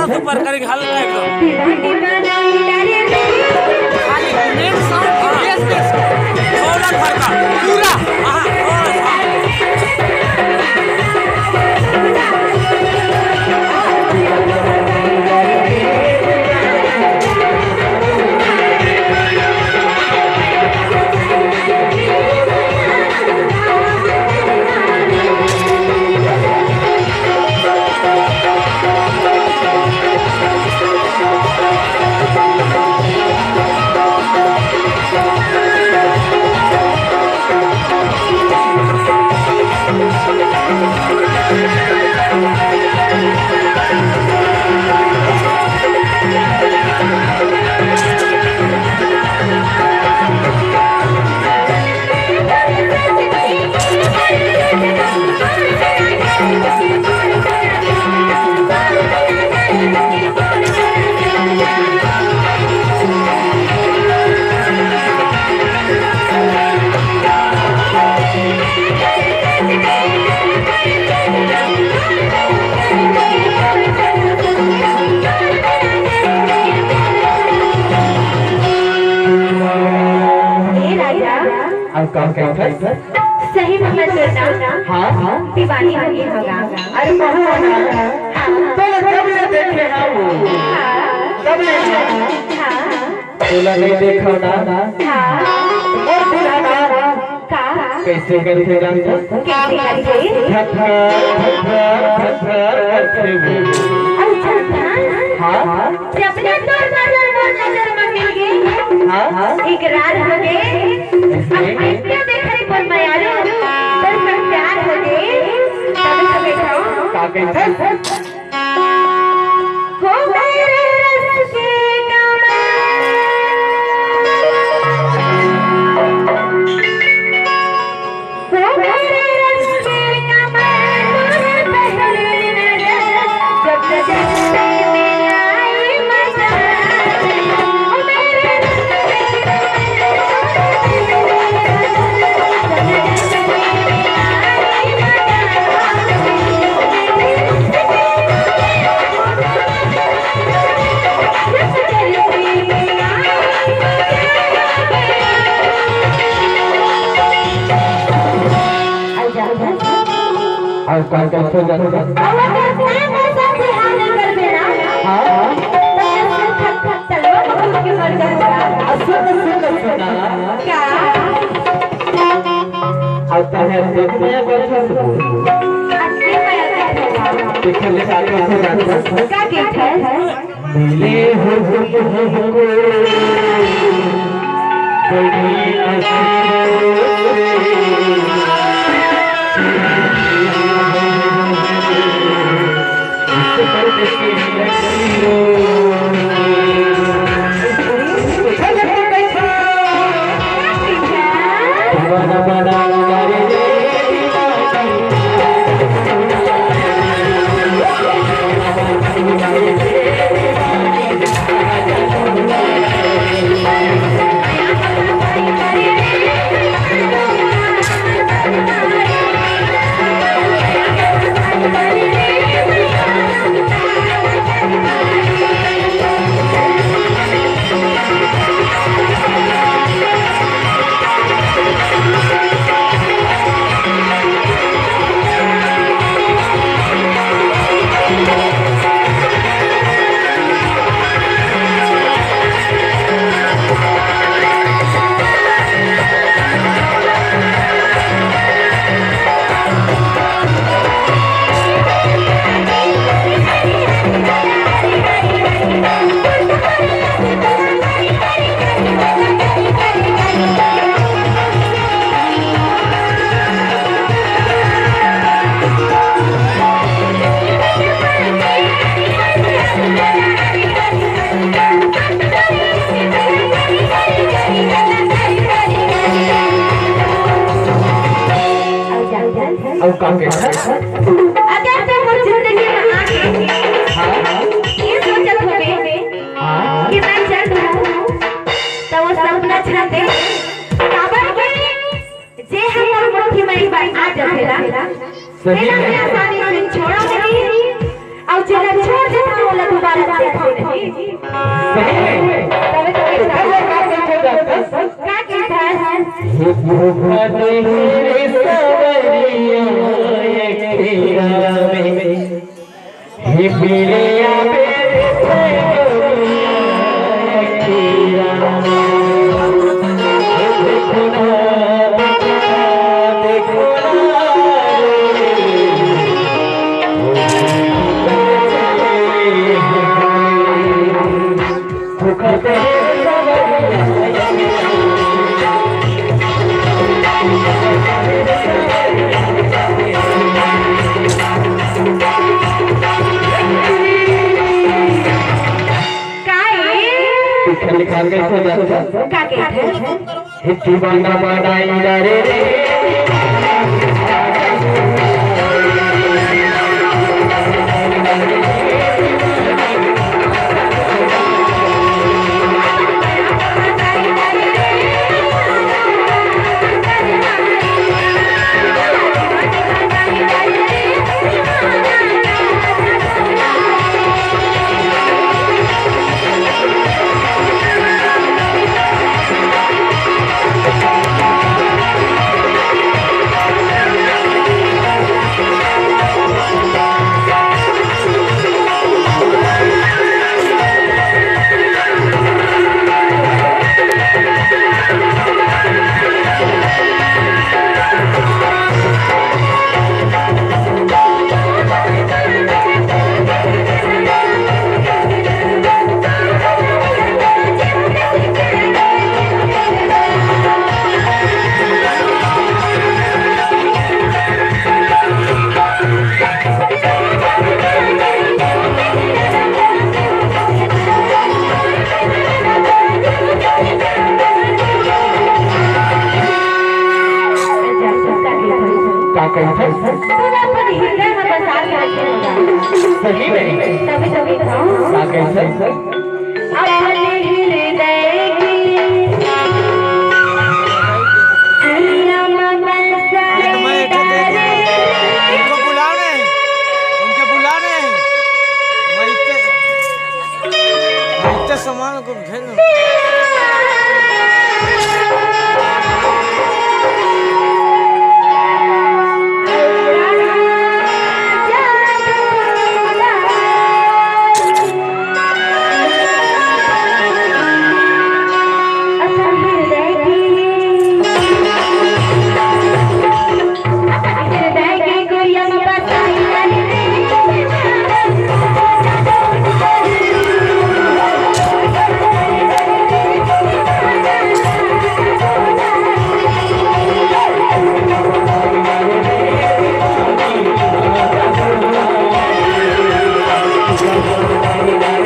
Super करेंगे हल्का एकदम खाली मेन साउंड बेस थोड़ा फरका पूरा हां थोड़ा सा सही मतलब करना हाँ हाँ दीवानी बनी होगा अरे बहु तो कभी न देखे ना वो कभी नहीं देखा ना और बुलाना कैसे करते जानते हाँ जब नजर में मिल गई इकरार हो गए देखने पर मयारू दर्शन प्यार हो गए तब हो मेरे रस के कौन कौन से जाते हैं अगर तुम मुझ जिंदगी में आके ये सोचत होगे कि मैं चल दूं तो वो सपना छन दे काबर के जे हम मुट्ठी मेरी बात आ जाएगा सही है आसानी से छोड़ा नहीं और जगह छोड़ देता होला दोबारा हे भूखा रे सवरिया अखिया में हे बिलिया बेरे अखिया देखो ना भूखा निकाल के सो जाता का कहते हैं हिट्टी बांधा बाडाई रे सही में तभी अपने हृदय सामान को भेज Thank you.